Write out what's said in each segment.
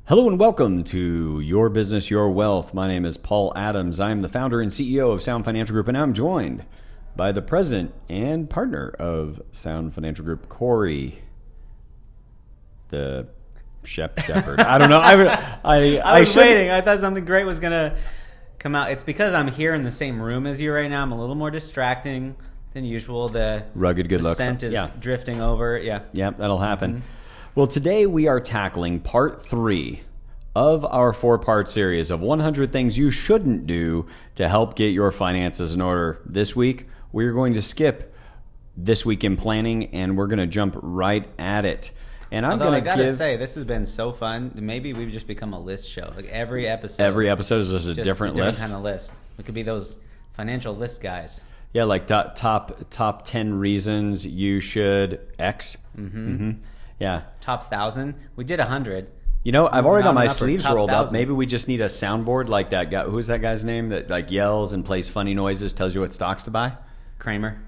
Hello and welcome to Your Business, Your Wealth. My name is Paul Adams. I'm the founder and CEO of Sound Financial Group, and I'm joined by the president and partner of Sound Financial Group, Cory, the shepherd. I don't know. I was waiting. I thought something great was going to come out. It's because I'm here in the same room as you right now. I'm a little more distracting than usual. The rugged good looks. Scent is drifting over. Yeah. Yep, that'll happen. Mm-hmm. Well, today we are tackling part 3 of our 4-part series of 100 things you shouldn't do to help get your finances in order. This week, we're going to skip This Week in Planning, and we're going to jump right at it. And I gotta say, this has been so fun. Maybe we've just become a list show. Like every episode is just a different list. Kind of list. We could be those financial list guys. Yeah, like top 10 reasons you should X. Mm-hmm. Yeah. Top 1,000. We did 100. You know, I've already got my sleeves rolled up. Maybe we just need a soundboard like that guy. Who's that guy's name that like yells and plays funny noises, tells you what stocks to buy? Kramer.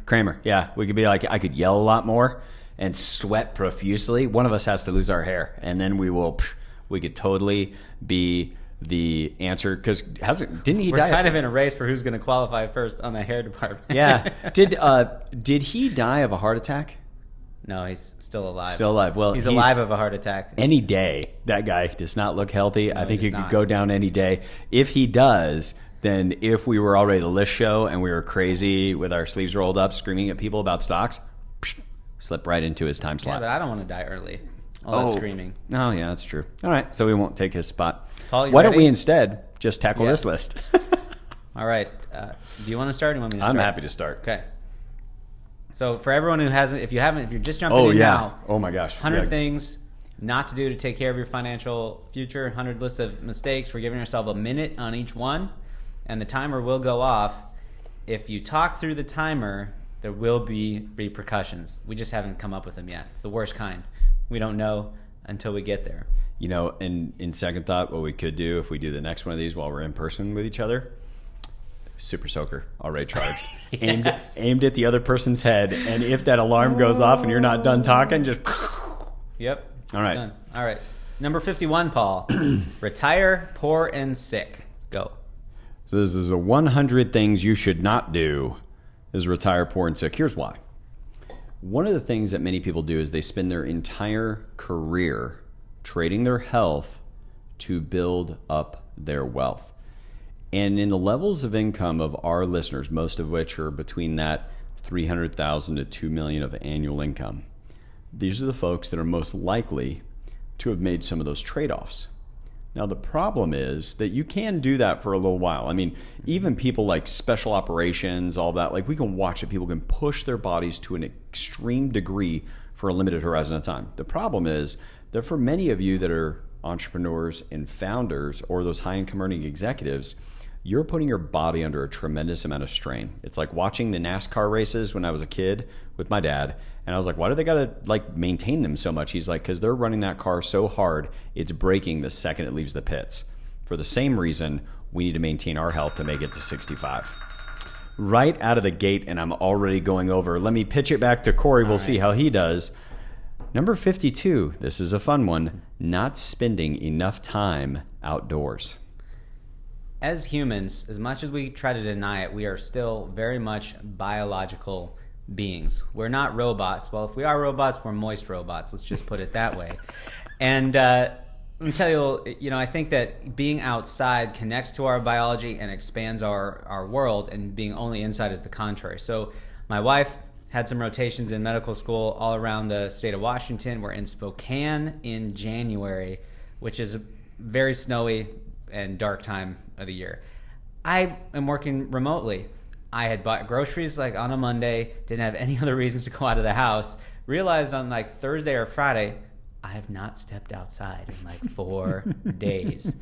Yeah. We could be like, I could yell a lot more and sweat profusely. One of us has to lose our hair, and then we could totally be the answer, because didn't he die? We're kind of in a race for who's going to qualify first on the hair department. Yeah. Did he die of a heart attack? No, he's still alive. Still alive. Well, he's alive of a heart attack. Any day. That guy does not look healthy. No, I think he could go down any day. If he does, then if we were already the list show and we were crazy with our sleeves rolled up, screaming at people about stocks, slip right into his time slot. Yeah, but I don't want to die early. All that screaming. Oh, yeah, that's true. All right, so we won't take his spot. Paul, why don't we instead just tackle this list? All right. Do you want to start or do you want me to start? I'm happy to start. Okay. So for everyone who hasn't, if you're just jumping in now. Oh my gosh. 100 things not to do to take care of your financial future, 100 lists of mistakes. We're giving ourselves a minute on each one, and the timer will go off. If you talk through the timer, there will be repercussions. We just haven't come up with them yet. It's the worst kind. We don't know until we get there. You know, in second thought, what we could do if we do the next one of these while we're in person with each other, Super Soaker, already charged, Yes. aimed at the other person's head, and if that alarm goes off and you're not done talking, just... Yep. All right. Done. All right. Number 51, Paul. Retire poor and sick. Go. So this is the 100 things you should not do is retire poor and sick. Here's why. One of the things that many people do is they spend their entire career trading their health to build up their wealth. And in the levels of income of our listeners, most of which are between that $300,000 to $2 million of annual income, these are the folks that are most likely to have made some of those trade-offs. Now, the problem is that you can do that for a little while. I mean, even people like special operations, all that, like we can watch that people can push their bodies to an extreme degree for a limited horizon of time. The problem is that for many of you that are entrepreneurs and founders or those high-income earning executives, you're putting your body under a tremendous amount of strain. It's like watching the NASCAR races when I was a kid with my dad. And I was like, why do they got to like maintain them so much? He's like, because they're running that car so hard, it's breaking the second it leaves the pits. For the same reason, we need to maintain our health to make it to 65. Right out of the gate, and I'm already going over. Let me pitch it back to Cory. We'll see how he does. Number 52, this is a fun one. Not spending enough time outdoors. As humans, as much as we try to deny it, we are still very much biological beings. We're not robots. Well, if we are robots, we're moist robots. Let's just put it that way. And let me tell you, I think that being outside connects to our biology and expands our world, and being only inside is the contrary. So my wife had some rotations in medical school all around the state of Washington. We're in Spokane in January, which is a very snowy and dark time of the year. I am working remotely. I had bought groceries like on a Monday, didn't have any other reasons to go out of the house. Realized on like Thursday or Friday, I have not stepped outside in like 4 days.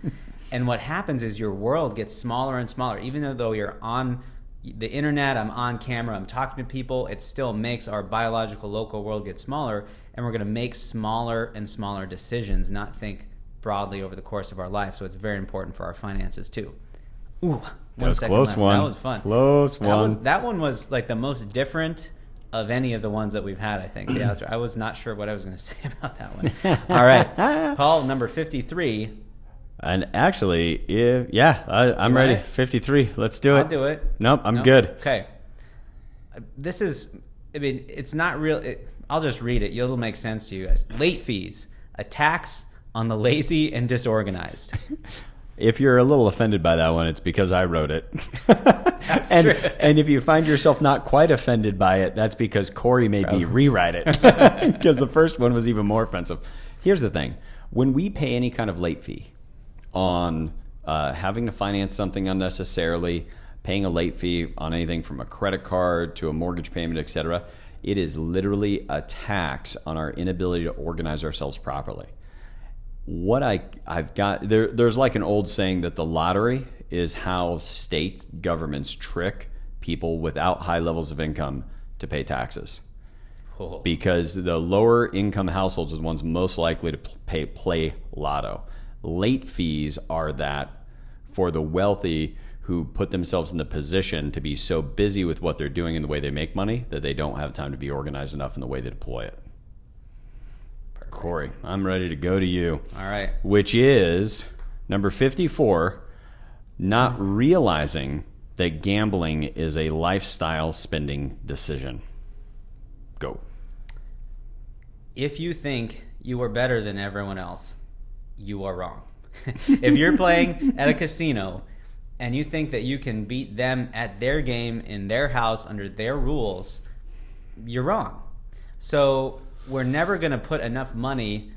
And what happens is your world gets smaller and smaller. Even though you're on the internet, I'm on camera, I'm talking to people, it still makes our biological local world get smaller, and we're going to make smaller and smaller decisions, not think broadly over the course of our life. So it's very important for our finances too. Ooh, that was close one. That was fun. Close one. That one was like the most different of any of the ones that we've had, I think. The outro. I was not sure what I was going to say about that one. All right. Paul, number 53. And actually, I'm ready. 53. Let's do it. I'll do it. Nope, I'm good. Okay. This is, it's not real. I'll just read it. It'll make sense to you guys. Late fees, a tax on the lazy and disorganized. If you're a little offended by that one, it's because I wrote it. That's true. And if you find yourself not quite offended by it, that's because Cory made me rewrite it. Because the first one was even more offensive. Here's the thing. When we pay any kind of late fee on having to finance something unnecessarily, paying a late fee on anything from a credit card to a mortgage payment, etc., it is literally a tax on our inability to organize ourselves properly. What I've got, there's like an old saying that the lottery is how state governments trick people without high levels of income to pay taxes. Oh. Because the lower income households are the ones most likely to play lotto. Late fees are that for the wealthy who put themselves in the position to be so busy with what they're doing and the way they make money that they don't have time to be organized enough in the way they deploy it. Perfect. Cory, I'm ready to go to you. All right. Which is number 54, not realizing that gambling is a lifestyle spending decision. Go. If you think you are better than everyone else, you are wrong. If you're playing at a casino and you think that you can beat them at their game in their house under their rules, you're wrong. So we're never going to put enough money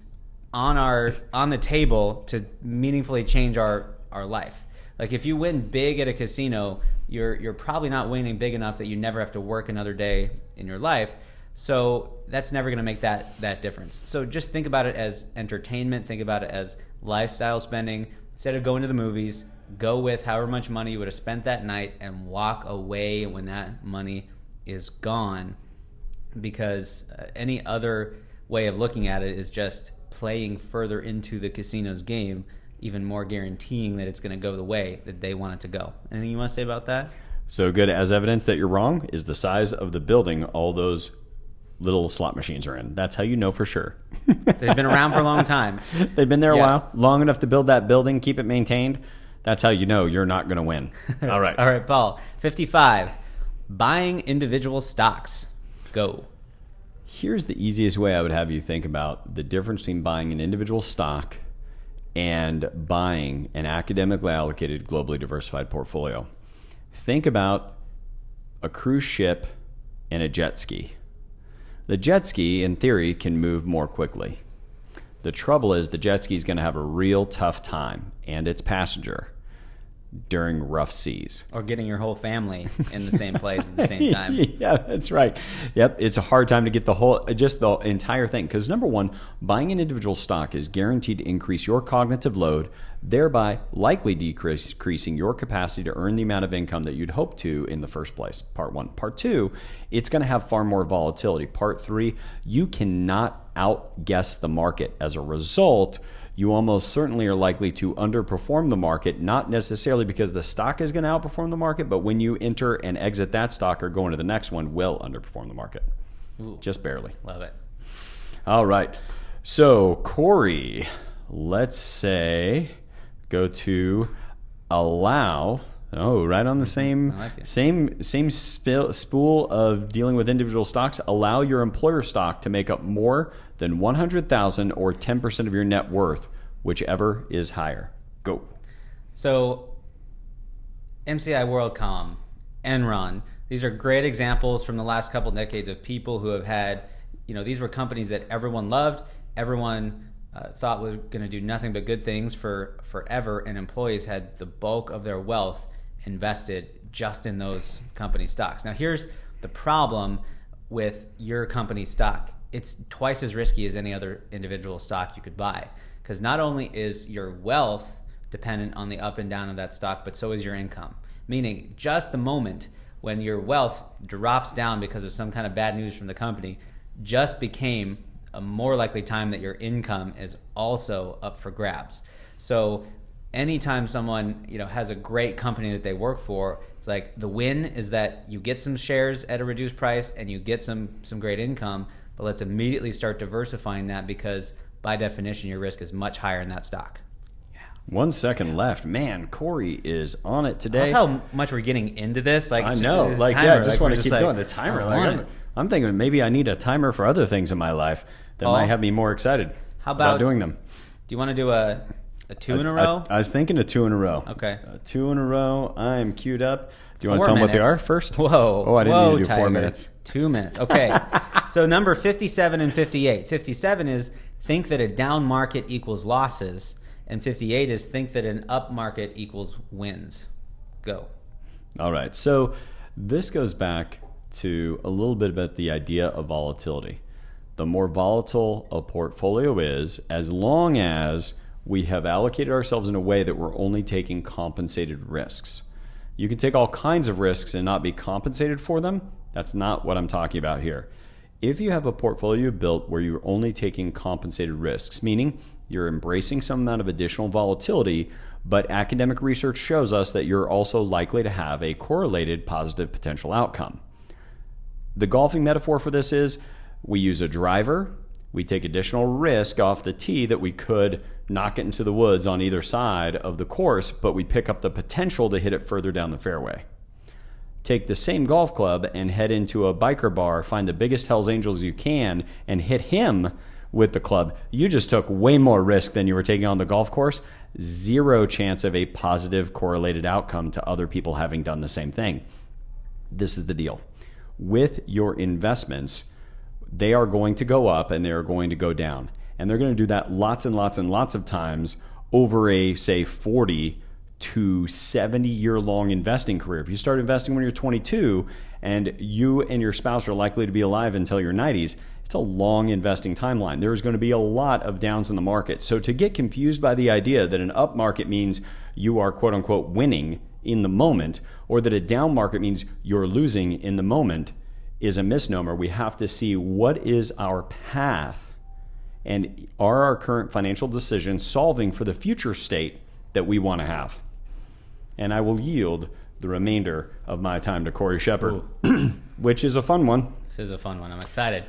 on the table to meaningfully change our life. Like if you win big at a casino, you're probably not winning big enough that you never have to work another day in your life. So that's never going to make that difference. So just think about it as entertainment. Think about it as lifestyle spending. Instead of going to the movies, go with however much money you would have spent that night and walk away when that money is gone. Because any other way of looking at it is just playing further into the casino's game, even more guaranteeing that it's going to go the way that they want it to go. Anything you want to say about that? So good. As evidence that you're wrong is the size of the building all those little slot machines are in. That's how you know for sure. They've been around for a long time. They've been there a while, long enough to build that building, keep it maintained. That's how you know you're not going to win. All right. All right, Paul. 55. Buying individual stocks. Go. Here's the easiest way I would have you think about the difference between buying an individual stock and buying an academically allocated, globally diversified portfolio. Think about a cruise ship and a jet ski. The jet ski, in theory, can move more quickly. The trouble is the jet ski is going to have a real tough time, and its passenger, during rough seas. Or getting your whole family in the same place at the same time. Yeah, that's right. Yep, it's a hard time to get the entire thing. Because number one, buying an individual stock is guaranteed to increase your cognitive load, thereby likely decreasing your capacity to earn the amount of income that you'd hope to in the first place. Part one. Part two, it's going to have far more volatility. Part three, you cannot outguess the market. As a result, you almost certainly are likely to underperform the market, not necessarily because the stock is going to outperform the market, but when you enter and exit that stock or go into the next one, will underperform the market. Ooh, just barely. Love it. All right. So, Cory, let's say go to allow. Oh, right on the same spool of dealing with individual stocks. Allow your employer stock to make up more than $100,000 or 10% of your net worth, whichever is higher. Go. So, MCI WorldCom, Enron, these are great examples from the last couple decades of people who have had, these were companies that everyone loved, everyone thought was going to do nothing but good things for forever, and employees had the bulk of their wealth invested just in those company stocks. Now, here's the problem with your company stock. It's twice as risky as any other individual stock you could buy, because not only is your wealth dependent on the up and down of that stock, but so is your income. Meaning, just the moment when your wealth drops down because of some kind of bad news from the company, just became a more likely time that your income is also up for grabs. So anytime someone, has a great company that they work for, it's like the win is that you get some shares at a reduced price and you get some great income, but let's immediately start diversifying that, because by definition your risk is much higher in that stock. 1 second left. Man, Cory is on it today. I love how much we're getting into this. I know. I just want to keep going. The timer. I'm thinking maybe I need a timer for other things in my life that might have me more excited about doing them. Do you want to do a 2 in a row? I was thinking a 2 in a row. Okay. 2 in a row. I am queued up. Do you want to tell them what they are first? Whoa. Oh, I didn't need to do Tiger. 4 minutes. 2 minutes. Okay. So number 57 and 58. 57 is think that a down market equals losses, and 58 is think that an up market equals wins. Go. All right. So this goes back to a little bit about the idea of volatility. The more volatile a portfolio is, as long as we have allocated ourselves in a way that we're only taking compensated risks. You can take all kinds of risks and not be compensated for them. That's not what I'm talking about here. If you have a portfolio built where you're only taking compensated risks, meaning you're embracing some amount of additional volatility, but academic research shows us that you're also likely to have a correlated positive potential outcome. The golfing metaphor for this is we use a driver, we take additional risk off the tee that we could knock it into the woods on either side of the course, but we pick up the potential to hit it further down the fairway. Take the same golf club and head into a biker bar, find the biggest Hells Angels you can, and hit him with the club. You just took way more risk than you were taking on the golf course. Zero chance of a positive correlated outcome to other people having done the same thing. This is the deal. With your investments, they are going to go up and they are going to go down. And they're going to do that lots and lots and lots of times over a, say, 40 to 70 year long investing career. If you start investing when you're 22 and you and your spouse are likely to be alive until your 90s, it's a long investing timeline. There's going to be a lot of downs in the market. So to get confused by the idea that an up market means you are quote unquote winning in the moment, or that a down market means you're losing in the moment, is a misnomer. We have to see what is our path and are our current financial decisions solving for the future state that we want to have. And I will yield the remainder of my time to Cory Shepard, which is a fun one. This is a fun one. I'm excited.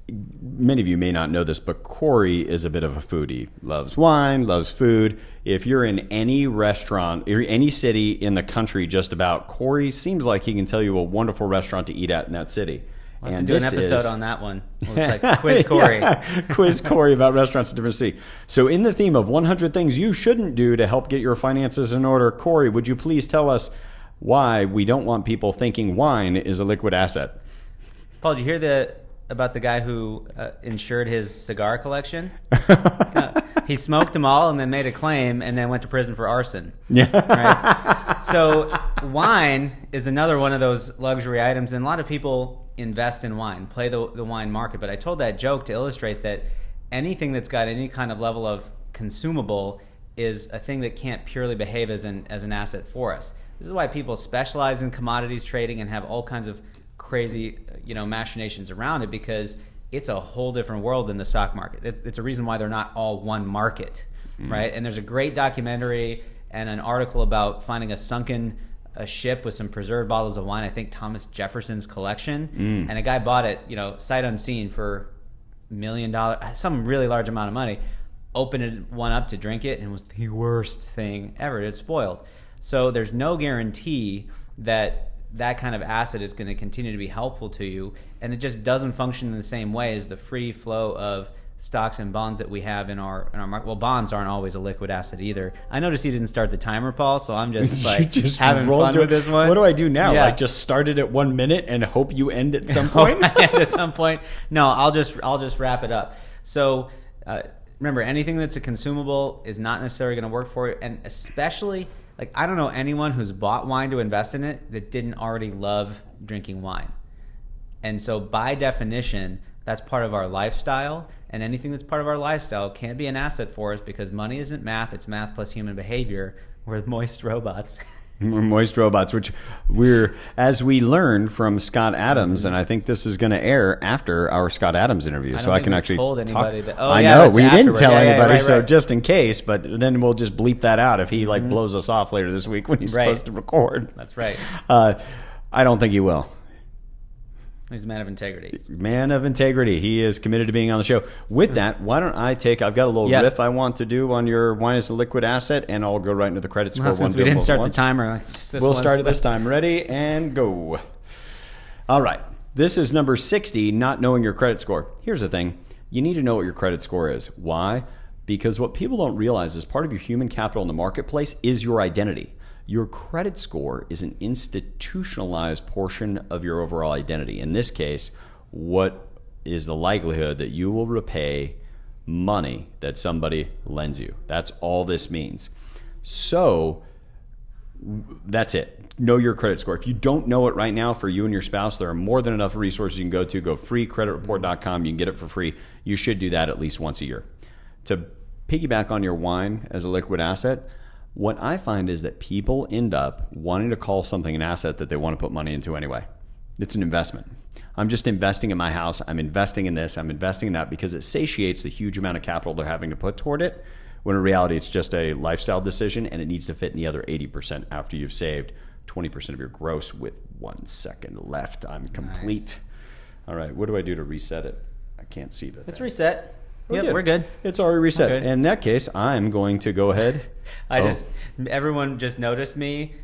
Many of you may not know this, but Cory is a bit of a foodie. Loves wine, loves food. If you're in any restaurant, or any city in the country just about, Cory seems like he can tell you a wonderful restaurant to eat at in that city. We'll have to do an episode on that one. Well, it's like Quiz Cory. Quiz Cory about restaurants in different cities. So in the theme of 100 things you shouldn't do to help get your finances in order, Cory, would you please tell us why we don't want people thinking wine is a liquid asset? Paul, did you hear about the guy who insured his cigar collection? He smoked them all and then made a claim and then went to prison for arson. Yeah. Right? So wine is another one of those luxury items, and a lot of people invest in wine, play the wine market. But I told that joke to illustrate that anything that's got any kind of level of consumable is a thing that can't purely behave as an asset for us. This is why people specialize in commodities trading and have all kinds of crazy, machinations around it, because it's a whole different world than the stock market. It's a reason why they're not all one market, right? And there's a great documentary and an article about finding a sunken ship with some preserved bottles of wine. I think Thomas Jefferson's collection, and a guy bought it, sight unseen for $1 million, some really large amount of money. Opened one up to drink it, and it was the worst thing ever. It spoiled. So there's no guarantee that kind of asset is going to continue to be helpful to you, and it just doesn't function in the same way as the free flow of stocks and bonds that we have in our market. Well, bonds aren't always a liquid asset either. I noticed you didn't start the timer, Paul, so I'm just having fun with this one. What do I do now? Yeah. Like just start it at 1 minute and hope you end at some point? At some point. No, I'll just wrap it up. So remember, anything that's a consumable is not necessarily going to work for you, and especially, like, I don't know anyone who's bought wine to invest in it that didn't already love drinking wine. And so by definition, that's part of our lifestyle, and anything that's part of our lifestyle can be an asset for us, because money isn't math, it's math plus human behavior. We're moist robots. We're moist robots, which as we learned from Scott Adams, and I think this is going to air after our Scott Adams interview, so I can actually told anybody talk. that, oh, I yeah, know we didn't afterward. tell anybody, right, so right. just in case. But then we'll just bleep that out if he blows us off later this week when he's supposed to record. That's right. I don't think he will. He's a man of integrity. Man of integrity. He is committed to being on the show. With that, why don't I I've got a little riff I want to do on your wine is a liquid asset, and I'll go right into the credit score. Since we didn't start the timer. We'll start it this time. Ready and go. All right. This is number 60, not knowing your credit score. Here's the thing. You need to know what your credit score is. Why? Because what people don't realize is part of your human capital in the marketplace is your identity. Your credit score is an institutionalized portion of your overall identity. In this case, what is the likelihood that you will repay money that somebody lends you? That's all this means. So that's it. Know your credit score. If you don't know it right now for you and your spouse, there are more than enough resources you can go to. Go freecreditreport.com. You can get it for free. You should do that at least once a year. To piggyback on your wine as a liquid asset, what I find is that people end up wanting to call something an asset that they want to put money into anyway. It's an investment. I'm just investing in my house. I'm investing in this. I'm investing in that because it satiates the huge amount of capital they're having to put toward it, when in reality it's just a lifestyle decision and it needs to fit in the other 80% after you've saved 20% of your gross with 1 second left. I'm complete. Nice. All right, what do I do to reset it? I can't see the It's reset. We're good. It's already reset. In that case, I'm going to go ahead. Everyone just noticed me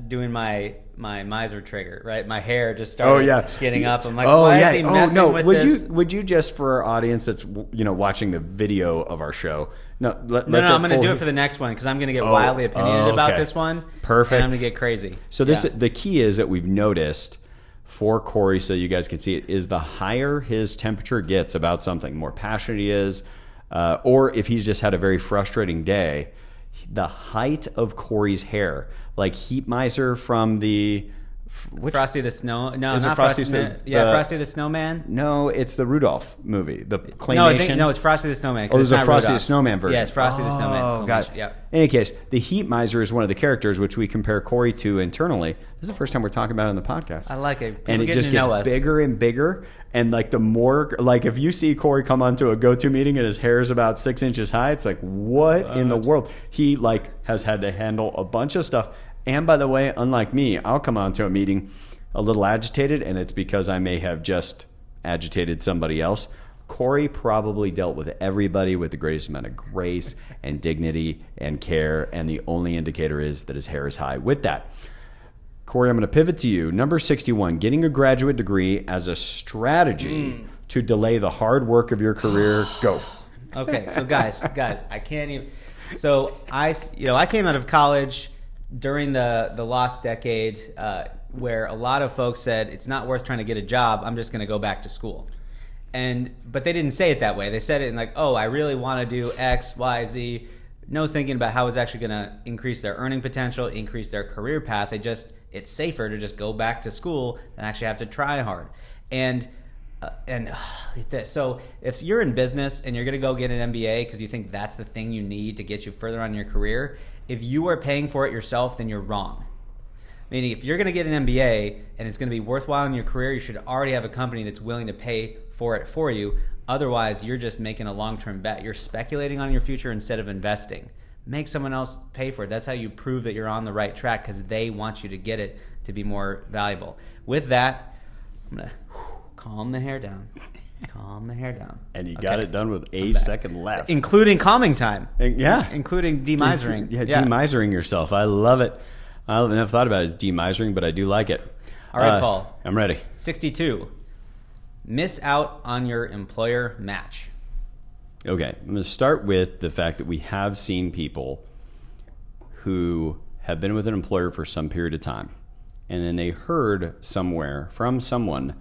doing my miser trigger, right? My hair just started getting up. I'm like, why is he messing with this? Would you just, for our audience that's watching the video of our show, I'm going to do it for the next one because I'm going to get wildly opinionated about this one. Perfect. And I'm going to get crazy. So the key is that we've noticed for Cory, so you guys can see it, is the higher his temperature gets about something, more passionate he is, or if he's just had a very frustrating day, the height of Cory's hair, like Heat Miser from the... Frosty the Snow... No, is not Frosty Frosty the Snowman? No, it's the Rudolph movie, the claymation. No, it's Frosty the Snowman. Oh, there's a Frosty the Snowman version. Yeah, it's Frosty the Snowman. Oh, gotcha. Yep. In any case, the Heat Miser is one of the characters which we compare Cory to internally. This is the first time we're talking about it on the podcast. I like it. And it just gets bigger and bigger. And like the more, like if you see Cory come onto a go-to meeting and his hair is about 6 inches high, it's like, what in the world? He has had to handle a bunch of stuff. And by the way, unlike me, I'll come onto a meeting a little agitated, and it's because I may have just agitated somebody else. Cory probably dealt with everybody with the greatest amount of grace and dignity and care, and the only indicator is that his hair is high. With that, Cory, I'm going to pivot to you. Number 61, getting a graduate degree as a strategy to delay the hard work of your career. Go. Okay, so guys, I can't even. So I came out of college during the lost decade, where a lot of folks said it's not worth trying to get a job. I'm just going to go back to school. But they didn't say it that way. They said it in like, oh, I really want to do X, Y, Z. No thinking about how it's actually going to increase their earning potential, increase their career path. It's safer to just go back to school than actually have to try hard. So if you're in business and you're going to go get an MBA because you think that's the thing you need to get you further on in your career, if you are paying for it yourself, then you're wrong. Meaning, if you're going to get an MBA and it's going to be worthwhile in your career, you should already have a company that's willing to pay for it for you. Otherwise, you're just making a long-term bet. You're speculating on your future instead of investing. Make someone else pay for it. That's how you prove that you're on the right track, because they want you to get it to be more valuable. With that, I'm going to calm the hair down. Calm the hair down. And you got it done with a second left. Including calming time. Yeah. Including demisering. Yeah, demisering yourself. I love it. I haven't never thought about it as demisering, but I do like it. All right, Paul. I'm ready. 62. Miss out on your employer match. Okay. I'm going to start with the fact that we have seen people who have been with an employer for some period of time, and then they heard somewhere from someone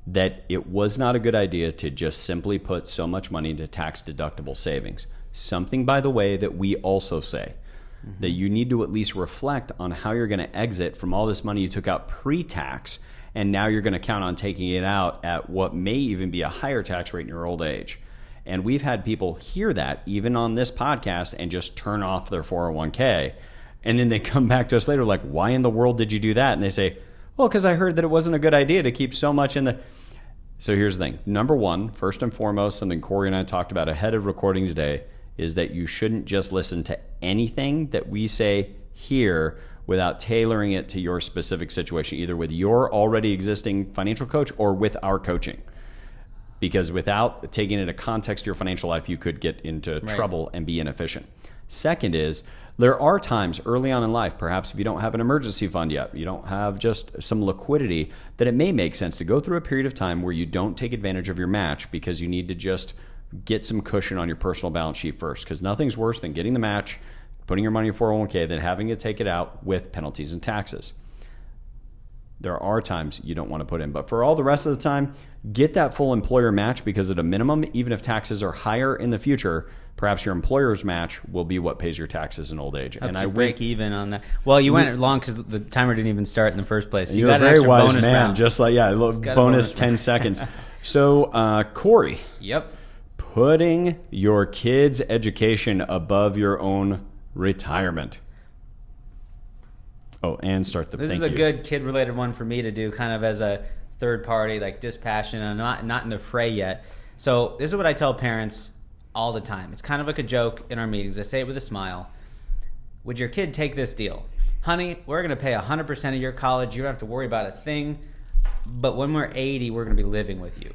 that it was not a good idea to just simply put so much money into tax-deductible savings. Something, by the way, that we also say. That you need to at least reflect on how you're going to exit from all this money you took out pre-tax, and now you're going to count on taking it out at what may even be a higher tax rate in your old age. And we've had people hear that even on this podcast and just turn off their 401k And then they come back to us later like, why in the world did you do that? And they say, well, because I heard that it wasn't a good idea to keep so much in the... So here's the thing. Number one, first and foremost, something Cory and I talked about ahead of recording today, is that you shouldn't just listen to anything that we say here without tailoring it to your specific situation, either with your already existing financial coach or with our coaching. Because without taking into context your financial life, you could get into trouble and be inefficient. Second is, there are times early on in life, perhaps if you don't have an emergency fund yet, you don't have just some liquidity, that it may make sense to go through a period of time where you don't take advantage of your match because you need to just get some cushion on your personal balance sheet first. Because nothing's worse than getting the match, putting your money in 401k, than having to take it out with penalties and taxes. There are times you don't want to put in, but for all the rest of the time, get that full employer match, because at a minimum, even if taxes are higher in the future, perhaps your employer's match will be what pays your taxes in old age. And I break even on that. Well, you went long because the timer didn't even start in the first place. You got a very wise man, round. Just like, bonus 10 seconds. So, Cory. Yep. Putting your kids' education above your own retirement. Oh, and start the... This is a good kid-related one for me to do, kind of as a third party, like dispassionate. I'm not in the fray yet. So this is what I tell parents all the time. It's kind of like a joke in our meetings. I say it with a smile. Would your kid take this deal? Honey, we're going to pay 100% of your college. You don't have to worry about a thing. But when we're 80, we're going to be living with you.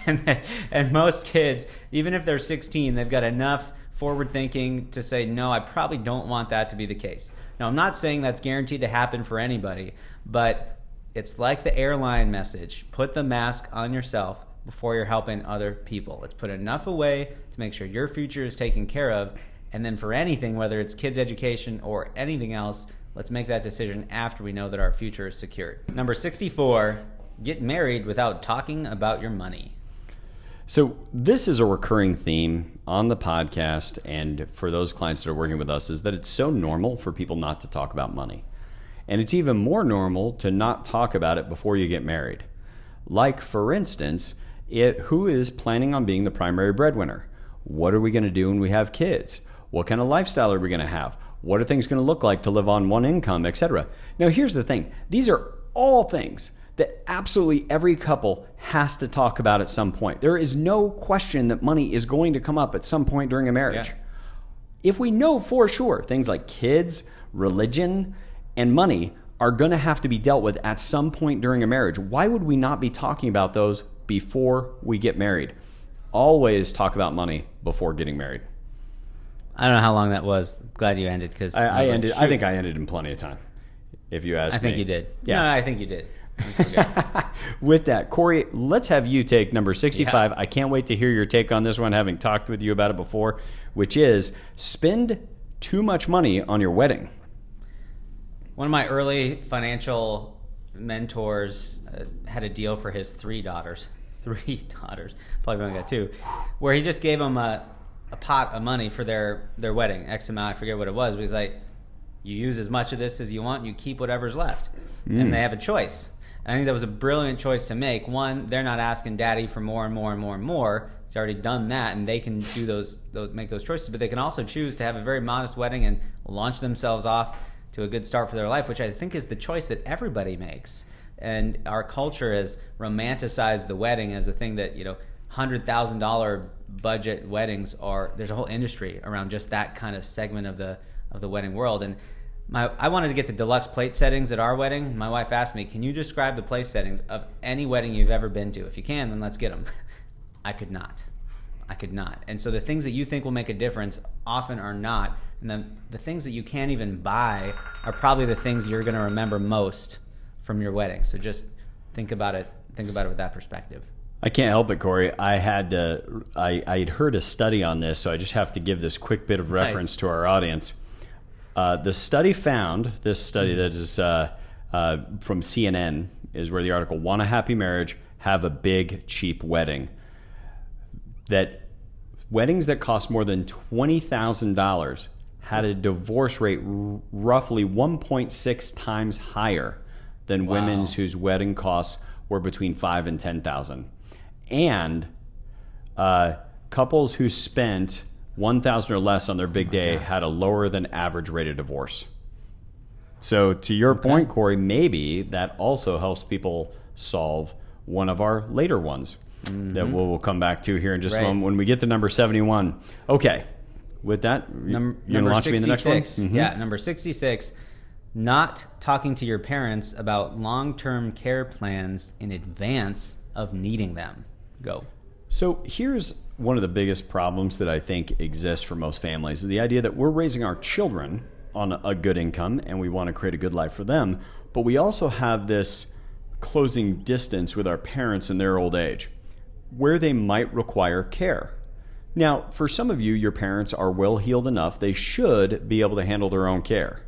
And most kids, even if they're 16, they've got enough forward thinking to say, no, I probably don't want that to be the case. Now, I'm not saying that's guaranteed to happen for anybody, but it's like the airline message. Put the mask on yourself before you're helping other people. Let's put enough away to make sure your future is taken care of. And then for anything, whether it's kids' education or anything else, let's make that decision after we know that our future is secured. Number 64, get married without talking about your money. So this is a recurring theme on the podcast, and for those clients that are working with us, is that it's so normal for people not to talk about money. And it's even more normal to not talk about it before you get married. Like, for instance, who is planning on being the primary breadwinner? What are we going to do when we have kids? What kind of lifestyle are we going to have? What are things going to look like to live on one income, etc.? Now, here's the thing. These are all things that absolutely every couple has to talk about at some point. There is no question that money is going to come up at some point during a marriage. Yeah. If we know for sure things like kids, religion, and money are going to have to be dealt with at some point during a marriage, why would we not be talking about those before we get married? Always talk about money before getting married. I don't know how long that was. Glad you ended, because I ended. I think I ended in plenty of time. If you ask me, I think you did. Yeah, no, I think you did. With that, Cory, let's have you take number 65. Yeah. I can't wait to hear your take on this one, having talked with you about it before, which is spend too much money on your wedding. One of my early financial mentors had a deal for his three daughters, probably only got two, where he just gave them a pot of money for their wedding, X amount, I forget what it was, but he's like, you use as much of this as you want, and you keep whatever's left. And they have a choice. I think that was a brilliant choice to make. One, they're not asking daddy for more and more and more and more. He's already done that, and they can do make those choices. But they can also choose to have a very modest wedding and launch themselves off to a good start for their life, which I think is the choice that everybody makes. And our culture has romanticized the wedding as a thing that, $100,000 budget weddings are. There's a whole industry around just that kind of segment of the wedding world. And I wanted to get the deluxe plate settings at our wedding. My wife asked me, can you describe the plate settings of any wedding you've ever been to? If you can, then let's get them. I could not. And so the things that you think will make a difference often are not. And then the things that you can't even buy are probably the things you're going to remember most from your wedding. So just think about it with that perspective. I can't help it, Cory. I had heard a study on this, so I just have to give this quick bit of reference to our audience. The study found, this study that is from CNN, is where the article, Want a Happy Marriage, Have a Big, Cheap Wedding. That weddings that cost more than $20,000 had a divorce rate roughly 1.6 times higher than women's whose wedding costs were between $5,000 and $10,000. And couples who spent 1,000 or less on their big day God. had a lower than average rate of divorce. So to your point, Cory, maybe that also helps people solve one of our later ones that we'll come back to here in just a moment when we get to number 71. Okay. With that, you going to launch me in the next one? Mm-hmm. Yeah, number 66, not talking to your parents about long-term care plans in advance of needing them. Go. So here's one of the biggest problems that I think exists for most families, is the idea that we're raising our children on a good income and we want to create a good life for them, but we also have this closing distance with our parents in their old age where they might require care. Now, for some of you, your parents are well-heeled enough, they should be able to handle their own care.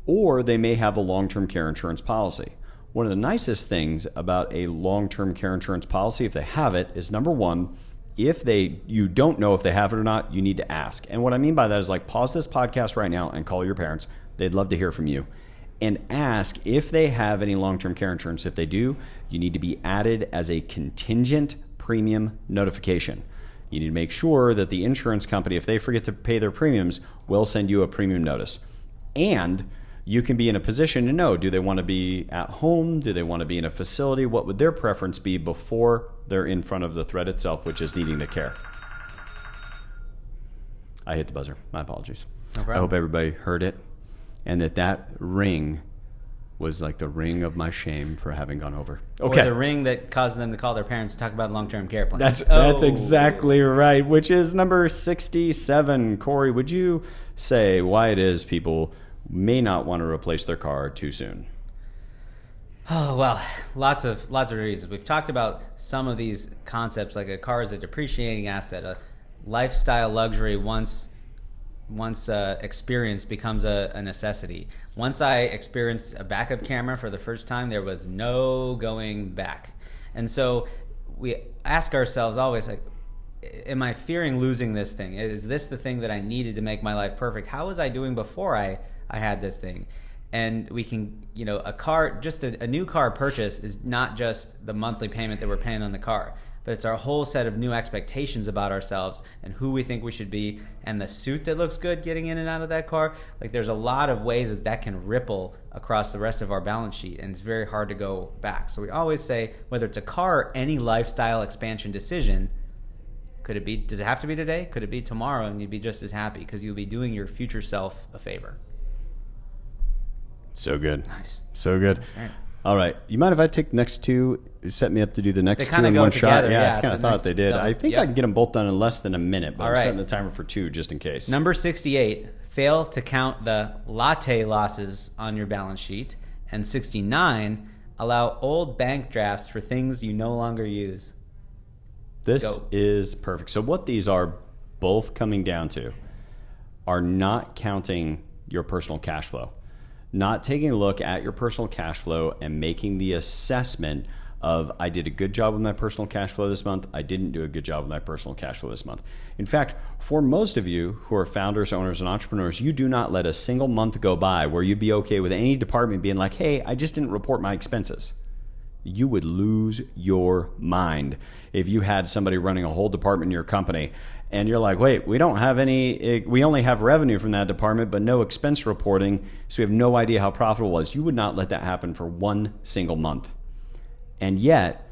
Or they may have a long-term care insurance policy. One of the nicest things about a long-term care insurance policy, if they have it, is number one, if you don't know if they have it or not, you need to ask. And what I mean by that is like pause this podcast right now and call your parents. They'd love to hear from you. And ask if they have any long-term care insurance. If they do, you need to be added as a contingent premium notification. You need to make sure that the insurance company, if they forget to pay their premiums, will send you a premium notice. And you can be in a position to know, do they want to be at home? Do they want to be in a facility? What would their preference be before they're in front of the threat itself, which is needing the care? I hit the buzzer. My apologies. No problem. I hope everybody heard it and that ring was like the ring of my shame for having gone over. Okay. Or the ring that caused them to call their parents to talk about long-term care plans. That's exactly right, which is number 67. Cory, would you say why it is people may not want to replace their car too soon? Oh, well, lots of reasons. We've talked about some of these concepts, like a car is a depreciating asset, a lifestyle luxury once experience becomes a necessity. Once I experienced a backup camera for the first time, there was no going back. And so we ask ourselves always, like, am I fearing losing this thing? Is this the thing that I needed to make my life perfect? How was I doing before I had this thing? And we can, a car, just a new car purchase is not just the monthly payment that we're paying on the car, but it's our whole set of new expectations about ourselves and who we think we should be, and the suit that looks good getting in and out of that car. Like, there's a lot of ways that can ripple across the rest of our balance sheet, and it's very hard to go back. So we always say, whether it's a car or any lifestyle expansion decision, does it have to be today? Could it be tomorrow? And you'd be just as happy because you'll be doing your future self a favor. So good. Nice. So good. All right. You mind if I take the next two? Set me up to do the next two in go one together. shot? Yeah, I kind of thought they did. Double. I think I can get them both done in less than a minute, but All I'm right. setting the timer for 2 just in case. Number 68, fail to count the latte losses on your balance sheet. And 69, allow old bank drafts for things you no longer use. This is perfect. So what these are both coming down to are not counting your personal cash flow. Not taking a look at your personal cash flow and making the assessment of, I did a good job with my personal cash flow this month, I didn't do a good job with my personal cash flow this month. In fact, for most of you who are founders, owners, and entrepreneurs, you do not let a single month go by where you'd be okay with any department being like, hey, I just didn't report my expenses. You would lose your mind if you had somebody running a whole department in your company and you're like, wait, we only have revenue from that department, but no expense reporting, so we have no idea how profitable it was. You would not let that happen for one single month. And yet,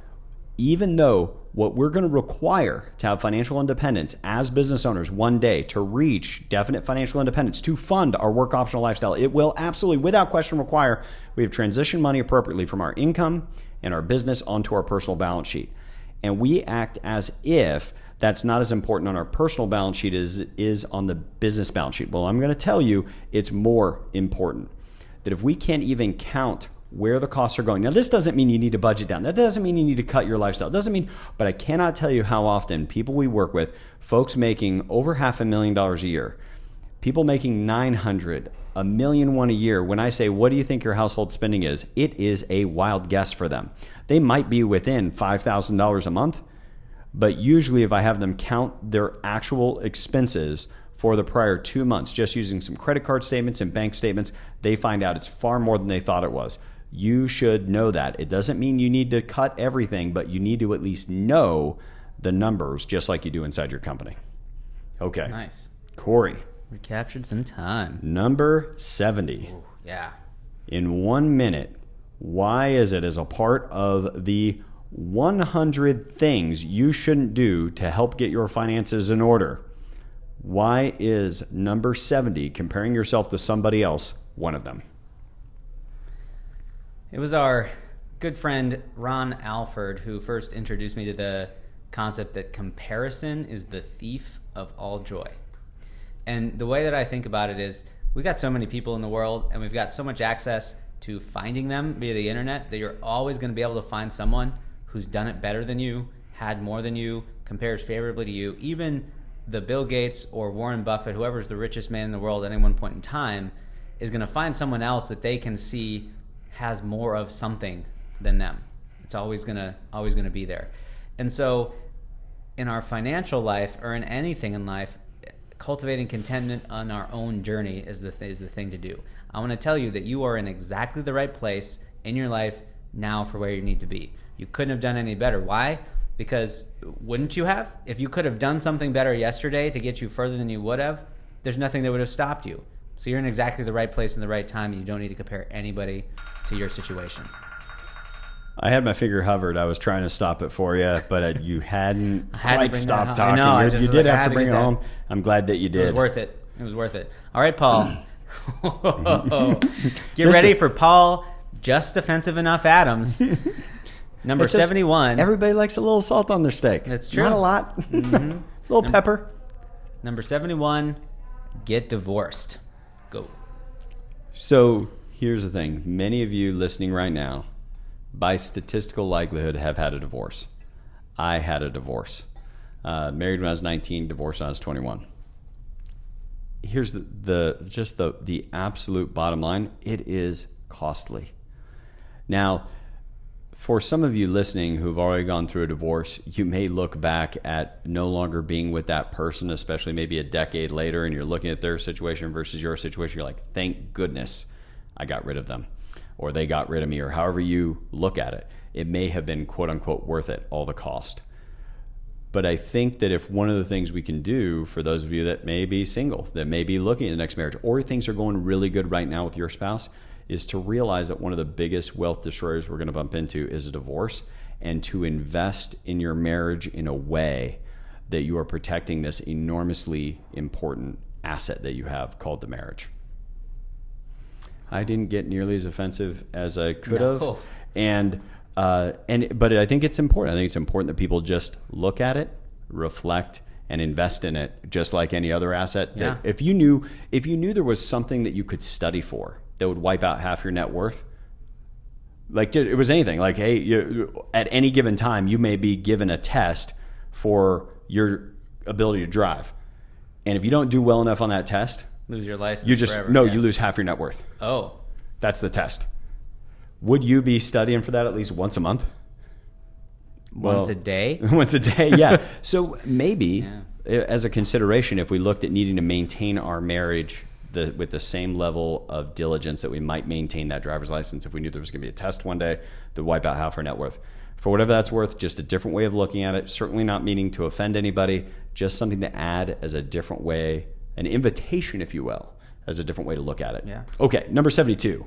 even though what we're going to require to have financial independence as business owners one day to reach definite financial independence, to fund our work optional lifestyle, it will absolutely, without question, require we have transitioned money appropriately from our income and our business onto our personal balance sheet. And we act as if that's not as important on our personal balance sheet as it is on the business balance sheet. Well, I'm going to tell you it's more important. That if we can't even count where the costs are going. Now, this doesn't mean you need to budget down. That doesn't mean you need to cut your lifestyle. It doesn't mean, but I cannot tell you how often people we work with, folks making over $500,000 a year, people making $900,000, $1.1 million a year. When I say, what do you think your household spending is? It is a wild guess for them. They might be within $5,000 a month, but usually if I have them count their actual expenses for the prior 2 months, just using some credit card statements and bank statements, they find out it's far more than they thought it was. You should know that. It doesn't mean you need to cut everything, but you need to at least know the numbers just like you do inside your company. Okay. Nice. Cory. We captured some time. Number 70. Ooh, yeah. In 1 minute, why is it as a part of the 100 things you shouldn't do to help get your finances in order? Why is number 70, comparing yourself to somebody else, one of them? It was our good friend Ron Alford who first introduced me to the concept that comparison is the thief of all joy. And the way that I think about it is we got so many people in the world and we've got so much access to finding them via the internet that you're always going to be able to find someone who's done it better than you, had more than you, compares favorably to you. Even the Bill Gates or Warren Buffett, whoever's the richest man in the world at any one point in time, is going to find someone else that they can see has more of something than them. It's always gonna be there. And so in our financial life or in anything in life, cultivating contentment on our own journey is the thing to do. I want to tell you that you are in exactly the right place in your life now for where you need to be. You couldn't have done any better. Why? Because wouldn't you have? If you could have done something better yesterday to get you further than you would have, there's nothing that would have stopped you. So you're in exactly the right place in the right time, and you don't need to compare anybody to your situation. I had my finger hovered. I was trying to stop it for you, but you hadn't quite stopped talking. I know, You did have to bring it home. I'm glad that you did. It was worth it. It was worth it. All right, Paul. Get ready for Paul, just defensive enough Adams. Number 71. Everybody likes a little salt on their steak. That's true. Not a lot. Mm-hmm. A little pepper. Number 71, get divorced. Go. So here's the thing. Many of you listening right now, by statistical likelihood, have had a divorce. I had a divorce. Married when I was 19, divorced when I was 21. Here's the absolute bottom line. It is costly. Now, for some of you listening who've already gone through a divorce, you may look back at no longer being with that person, especially maybe a decade later, and you're looking at their situation versus your situation. You're like, thank goodness I got rid of them, or they got rid of me, or however you look at it. It may have been quote unquote worth it, all the cost. But I think that if one of the things we can do for those of you that may be single, that may be looking at the next marriage, or things are going really good right now with your spouse, is to realize that one of the biggest wealth destroyers we're going to bump into is a divorce, and to invest in your marriage in a way that you are protecting this enormously important asset that you have called the marriage. I didn't get nearly as offensive as I could have. But I think it's important. I think it's important that people just look at it, reflect, and invest in it just like any other asset. Yeah. That if you knew there was something that you could study for that would wipe out half your net worth, like it was anything, like, hey, at any given time, you may be given a test for your ability to drive. And if you don't do well enough on that test, lose your license forever. You lose half your net worth. Oh. That's the test. Would you be studying for that at least once a month? Once a day? Once a day, yeah. So maybe as a consideration, if we looked at needing to maintain our marriage with the same level of diligence that we might maintain that driver's license, if we knew there was going to be a test one day that wipe out half our net worth. For whatever that's worth, just a different way of looking at it, certainly not meaning to offend anybody, just something to add as a different way, an invitation, if you will, as a different way to look at it. Yeah. Okay, number 72.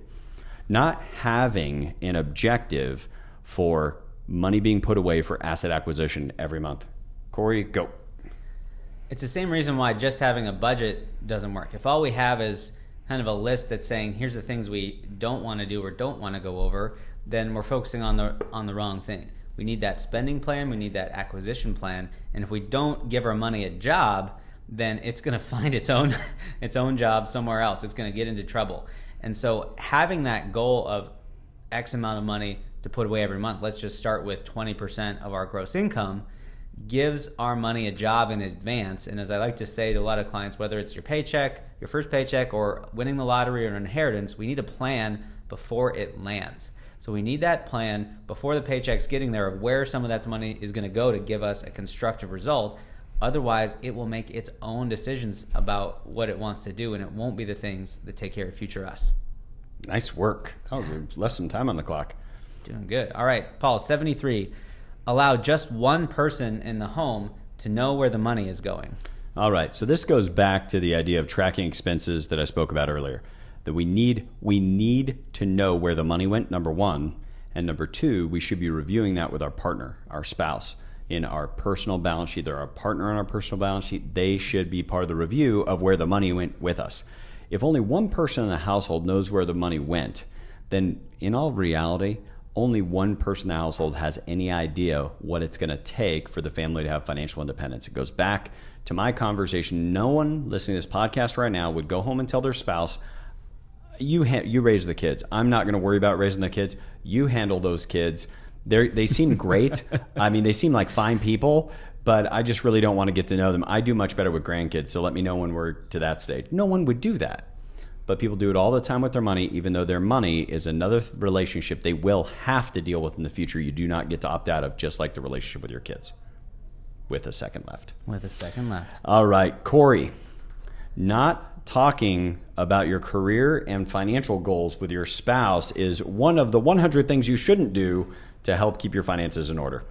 Not having an objective for money being put away for asset acquisition every month. Cory, go. It's the same reason why just having a budget doesn't work. If all we have is kind of a list that's saying, here's the things we don't want to do or don't want to go over, then we're focusing on the wrong thing. We need that spending plan. We need that acquisition plan. And if we don't give our money a job, then it's going to find its own job somewhere else. It's going to get into trouble. And so having that goal of X amount of money to put away every month, let's just start with 20% of our gross income, gives our money a job in advance. And as I like to say to a lot of clients, whether it's your paycheck, your first paycheck, or winning the lottery or an inheritance, we need a plan before it lands. So we need that plan before the paycheck's getting there of where some of that money is going to go to give us a constructive result. Otherwise, it will make its own decisions about what it wants to do, and it won't be the things that take care of future us. Nice work. Oh, we left some time on the clock. Doing good. All right, Paul, 73. Allow just one person in the home to know where the money is going. All right. So this goes back to the idea of tracking expenses that I spoke about earlier. That we need to know where the money went, number one. And number two, we should be reviewing that with our partner, our spouse, in our personal balance sheet. They're our partner on our personal balance sheet. They should be part of the review of where the money went with us. If only one person in the household knows where the money went, then in all reality, only one person in the household has any idea what it's going to take for the family to have financial independence. It goes back to my conversation. No one listening to this podcast right now would go home and tell their spouse, you raise the kids. I'm not going to worry about raising the kids. You handle those kids. They seem great. I mean, they seem like fine people, but I just really don't want to get to know them. I do much better with grandkids, so let me know when we're to that stage. No one would do that. But people do it all the time with their money, even though their money is another relationship they will have to deal with in the future. You do not get to opt out of, just like the relationship with your kids. With a second left. All right, Cory. Not talking about your career and financial goals with your spouse is one of the 100 things you shouldn't do to help keep your finances in order.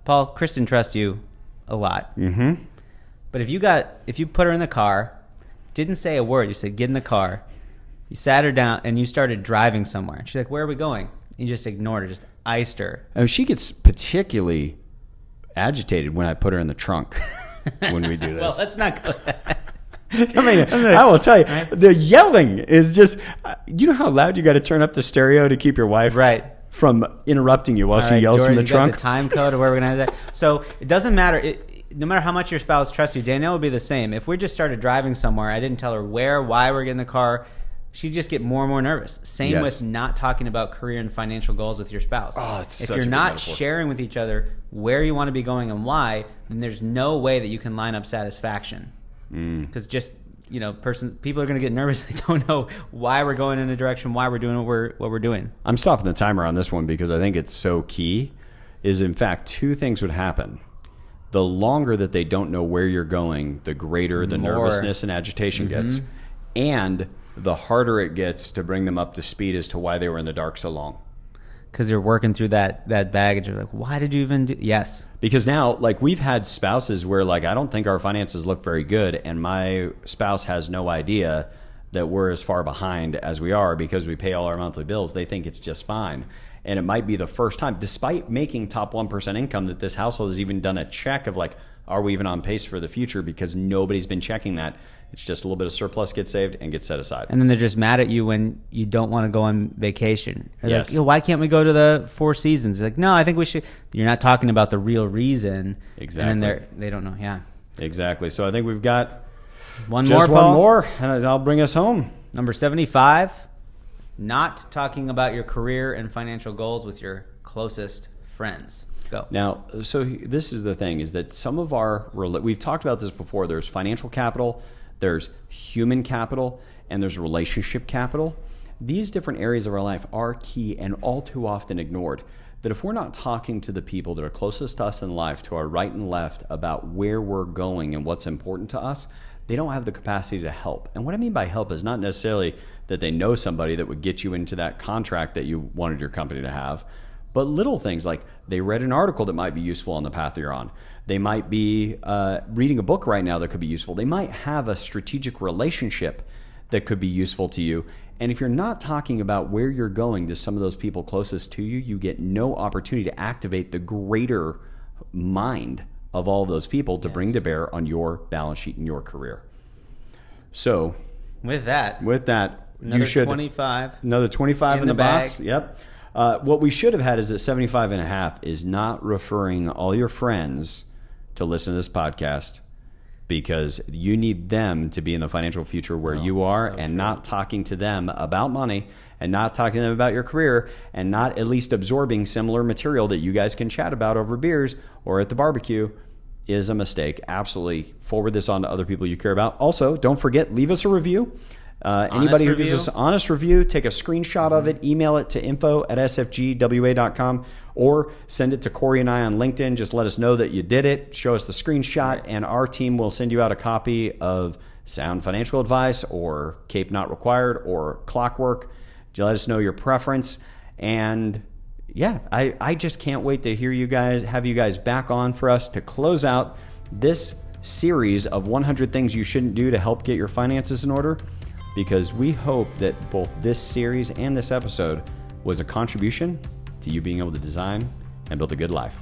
Paul, Kristen trusts you a lot. Mm-hmm. But if you put her in the car, didn't say a word, you said, get in the car, you sat her down and you started driving somewhere. She's like, where are we going? You just ignored her, just iced her. Oh, she gets particularly agitated when I put her in the trunk when we do this. Well, let's not go there. I mean, I will tell you, the yelling is just, you know how loud you got to turn up the stereo to keep your wife from interrupting you while she yells Jordan, from the trunk? Got the time code of where we're going to have that. So it doesn't matter. No matter how much your spouse trusts you, Danielle would be the same. If we just started driving somewhere, I didn't tell her why we're getting in the car, she'd just get more and more nervous. Same with not talking about career and financial goals with your spouse. Oh, it's if such you're a good not metaphor. sharing with each other where you want to be going and why, then there's no way that you can line up satisfaction. Because people are going to get nervous. They don't know why we're going in a direction, why we're doing what we're doing. I'm stopping the timer on this one because I think it's so key. Is in fact, two things would happen. The longer that they don't know where you're going, the greater the nervousness and agitation gets. And the harder it gets to bring them up to speed as to why they were in the dark so long. Because you're working through that baggage. You're like, why did you even do? Yes. Because now, like, we've had spouses where, like, I don't think our finances look very good, and my spouse has no idea that we're as far behind as we are because we pay all our monthly bills. They think it's just fine. And it might be the first time, despite making top 1% income, that this household has even done a check of, like, are we even on pace for the future? Because nobody's been checking that. It's just a little bit of surplus gets saved and gets set aside. And then they're just mad at you when you don't want to go on vacation. They're Yes. like, why can't we go to the Four Seasons? They're like, no, I think we should. You're not talking about the real reason. Exactly. And then they don't know. Yeah. Exactly. So I think we've got One just more, Paul. one more, and I'll bring us home. Number 75, not talking about your career and financial goals with your closest friends. Go. Now, so this is the thing, is that some of we've talked about this before, there's financial capital, there's human capital, and there's relationship capital. These different areas of our life are key and all too often ignored. That if we're not talking to the people that are closest to us in life, to our right and left, about where we're going and what's important to us, they don't have the capacity to help. And what I mean by help is not necessarily that they know somebody that would get you into that contract that you wanted your company to have, but little things like they read an article that might be useful on the path you're on. They might be reading a book right now that could be useful. They might have a strategic relationship that could be useful to you. And if you're not talking about where you're going to some of those people closest to you, you get no opportunity to activate the greater mind of all those people to bring to bear on your balance sheet and your career. So With that, you should 25. Another 25 in the bag. box. Yep. What we should have had is that 75 and a half is not referring all your friends to listen to this podcast, because you need them to be in the financial future where you are, and not talking to them about money and not talking to them about your career and not at least absorbing similar material that you guys can chat about over beers or at the barbecue is a mistake. Absolutely forward this on to other people you care about. Also, don't forget, leave us a review. Anybody who gives us an honest review, take a screenshot of it, email it to info@sfgwa.com, or send it to Cory and I on LinkedIn. Just let us know that you did it. Show us the screenshot, and our team will send you out a copy of Sound Financial Advice or Cape Not Required or Clockwork. Just let us know your preference. And yeah, I just can't wait to hear you guys, have you guys back on for us to close out this series of 100 things you shouldn't do to help get your finances in order, because we hope that both this series and this episode was a contribution to you being able to design and build a good life.